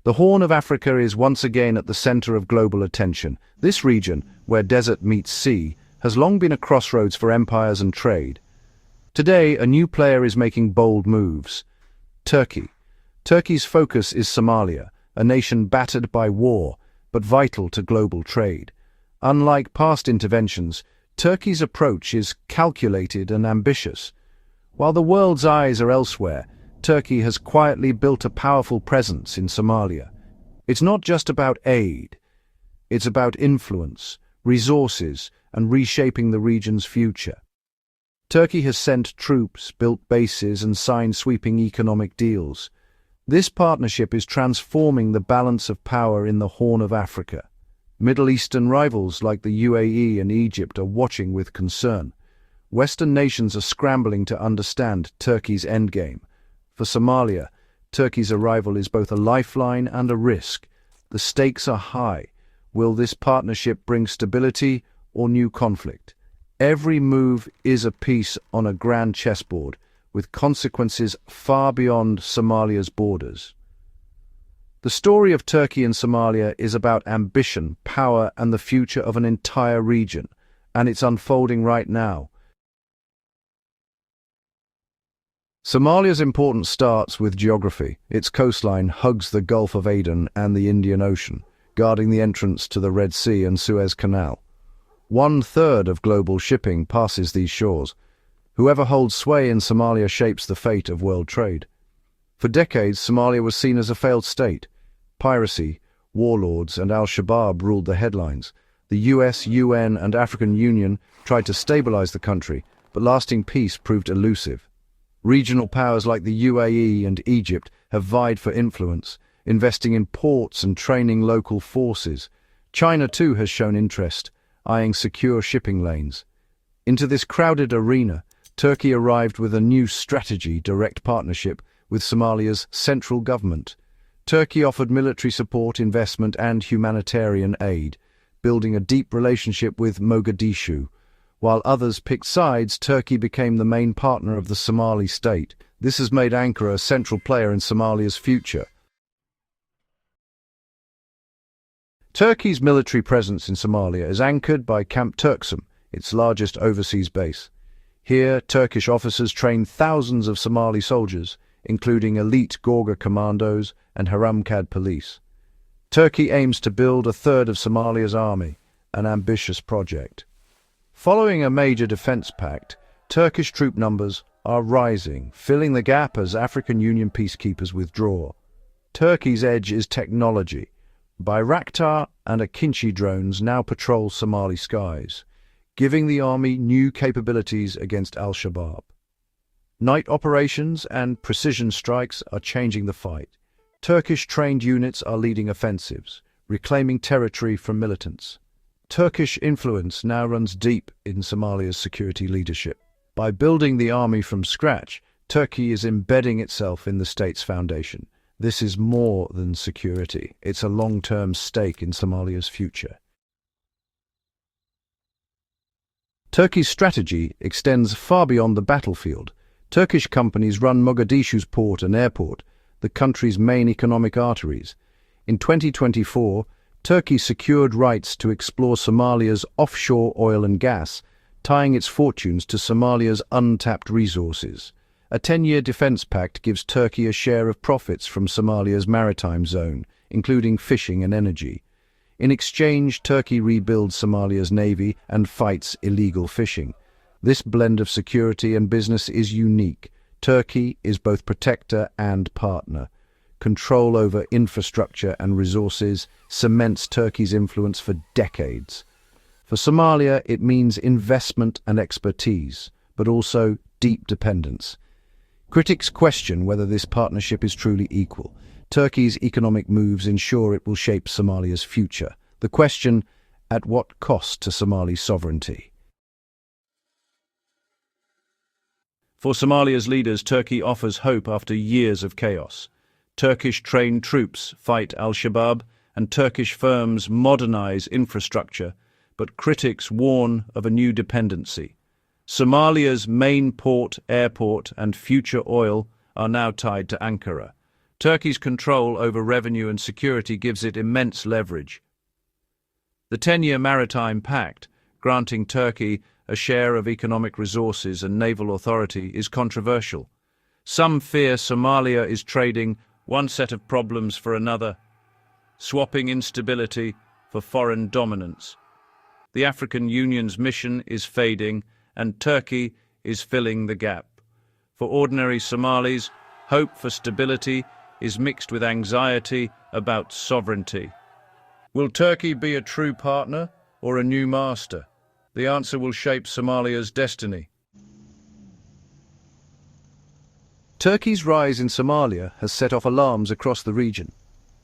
The Horn of Africa is once again at the center of global attention. This region, where desert meets sea, has long been a crossroads for empires and trade. Today, a new player is making bold moves. Turkey. Turkey's focus is Somalia, a nation battered by war, but vital to global trade. Unlike past interventions, Turkey's approach is calculated and ambitious. While the world's eyes are elsewhere, Turkey has quietly built a powerful presence in Somalia. It's not just about aid. It's about influence, resources, and reshaping the region's future. Turkey has sent troops, built bases, and signed sweeping economic deals. This partnership is transforming the balance of power in the Horn of Africa. Middle Eastern rivals like the UAE and Egypt are watching with concern. Western nations are scrambling to understand Turkey's endgame. For Somalia, Turkey's arrival is both a lifeline and a risk. The stakes are high. Will this partnership bring stability or new conflict? Every move is a piece on a grand chessboard, with consequences far beyond Somalia's borders. The story of Turkey and Somalia is about ambition, power, and the future of an entire region, and it's unfolding right now. Somalia's importance starts with geography. Its coastline hugs the Gulf of Aden and the Indian Ocean, guarding the entrance to the Red Sea and Suez Canal. 1/3 of global shipping passes these shores. Whoever holds sway in Somalia shapes the fate of world trade. For decades, Somalia was seen as a failed state. Piracy, warlords, and al-Shabaab ruled the headlines. The US, UN, and African Union tried to stabilize the country, but lasting peace proved elusive. Regional powers like the UAE and Egypt have vied for influence, investing in ports and training local forces. China, too, has shown interest, eyeing secure shipping lanes. Into this crowded arena, Turkey arrived with a new strategy: direct partnership with Somalia's central government. Turkey offered military support, investment, and humanitarian aid, building a deep relationship with Mogadishu. While others picked sides, Turkey became the main partner of the Somali state. This has made Ankara a central player in Somalia's future. Turkey's military presence in Somalia is anchored by Camp Turksum, its largest overseas base. Here, Turkish officers train thousands of Somali soldiers, including elite Gorga commandos and Haramcad police. Turkey aims to build 1/3 of Somalia's army, an ambitious project. Following a major defense pact, Turkish troop numbers are rising, filling the gap as African Union peacekeepers withdraw. Turkey's edge is technology. Bayraktar and Akinci drones now patrol Somali skies, giving the army new capabilities against al-Shabaab. Night operations and precision strikes are changing the fight. Turkish-trained units are leading offensives, reclaiming territory from militants. Turkish influence now runs deep in Somalia's security leadership. By building the army from scratch, Turkey is embedding itself in the state's foundation. This is more than security. It's a long-term stake in Somalia's future. Turkey's strategy extends far beyond the battlefield. Turkish companies run Mogadishu's port and airport, the country's main economic arteries. In 2024, Turkey secured rights to explore Somalia's offshore oil and gas, tying its fortunes to Somalia's untapped resources. A 10-year defense pact gives Turkey a share of profits from Somalia's maritime zone, including fishing and energy. In exchange, Turkey rebuilds Somalia's navy and fights illegal fishing. This blend of security and business is unique. Turkey is both protector and partner. Control over infrastructure and resources cements Turkey's influence for decades. For Somalia, it means investment and expertise, but also deep dependence. Critics question whether this partnership is truly equal. Turkey's economic moves ensure it will shape Somalia's future. The question, at what cost to Somali sovereignty? For Somalia's leaders, Turkey offers hope after years of chaos. Turkish-trained troops fight al-Shabaab, and Turkish firms modernize infrastructure, but critics warn of a new dependency. Somalia's main port, airport, and future oil are now tied to Ankara. Turkey's control over revenue and security gives it immense leverage. The 10-year maritime pact, granting Turkey a share of economic resources and naval authority, is controversial. Some fear Somalia is trading one set of problems for another, swapping instability for foreign dominance. The African Union's mission is fading, and Turkey is filling the gap. For ordinary Somalis, hope for stability is mixed with anxiety about sovereignty. Will Turkey be a true partner or a new master? The answer will shape Somalia's destiny. Turkey's rise in Somalia has set off alarms across the region.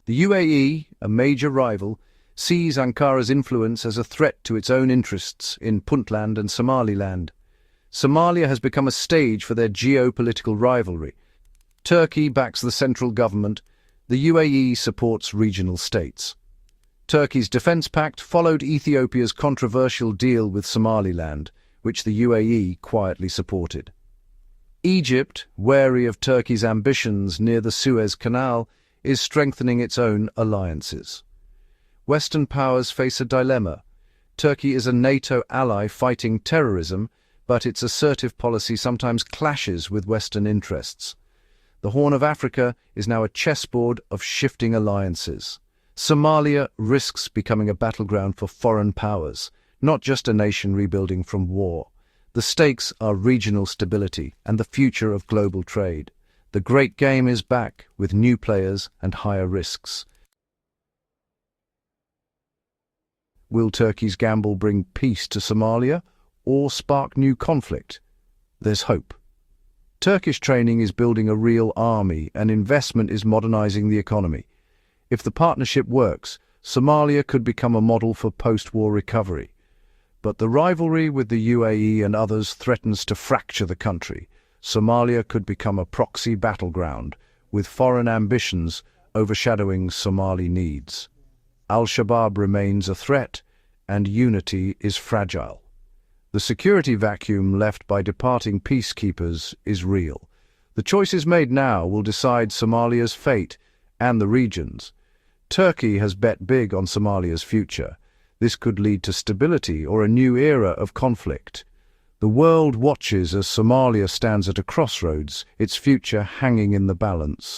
The UAE, a major rival, sees Ankara's influence as a threat to its own interests in Puntland and Somaliland. Somalia has become a stage for their geopolitical rivalry. Turkey backs the central government, the UAE supports regional states. Turkey's defense pact followed Ethiopia's controversial deal with Somaliland, which the UAE quietly supported. Egypt, wary of Turkey's ambitions near the Suez Canal, is strengthening its own alliances. Western powers face a dilemma. Turkey is a NATO ally fighting terrorism, but its assertive policy sometimes clashes with Western interests. The Horn of Africa is now a chessboard of shifting alliances. Somalia risks becoming a battleground for foreign powers, not just a nation rebuilding from war. The stakes are regional stability and the future of global trade. The great game is back, with new players and higher risks. Will Turkey's gamble bring peace to Somalia or spark new conflict? There's hope. Turkish training is building a real army, and investment is modernizing the economy. If the partnership works, Somalia could become a model for post-war recovery. But the rivalry with the UAE and others threatens to fracture the country. Somalia could become a proxy battleground, with foreign ambitions overshadowing Somali needs. Al-Shabaab remains a threat, and unity is fragile. The security vacuum left by departing peacekeepers is real. The choices made now will decide Somalia's fate and the region's. Turkey has bet big on Somalia's future. This could lead to stability or a new era of conflict. The world watches as Somalia stands at a crossroads, its future hanging in the balance.